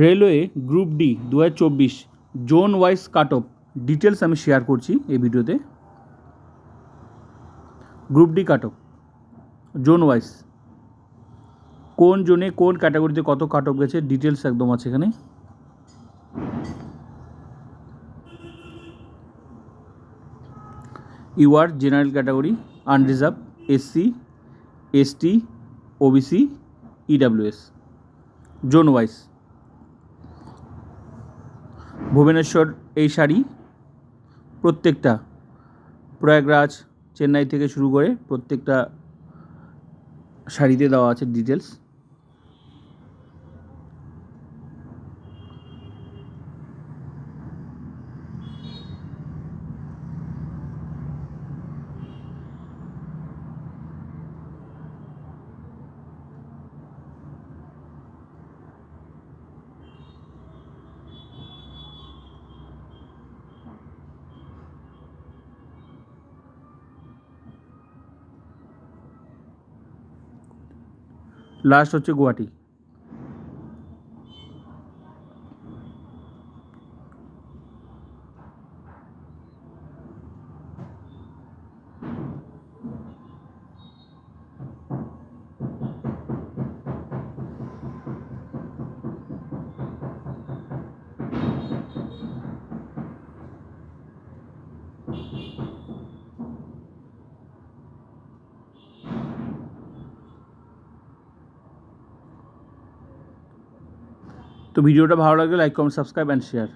Railway group D 2024 zone wise cut off details আমি share করছি এই ভিডিওতে। Group D cut off zone wise, কোন জোনে কোন ক্যাটাগরিতে কত কাট অফ গেছে ডিটেলস একদম আছে এখানে। UR general category, unreserved, SC, ST, OBC, EWS, zone wise. Bhubaneswar এই শাড়ি প্রত্যেকটা, প্রয়াগরাজ, চেন্নাই থেকে শুরু করে প্রত্যেকটা শাড়িতে দেওয়া আছে ডিটেলস। লাস্ট হচ্ছে গুয়াহাটি। তো ভিডিওটা ভালো লাগলে like, comment, subscribe and share.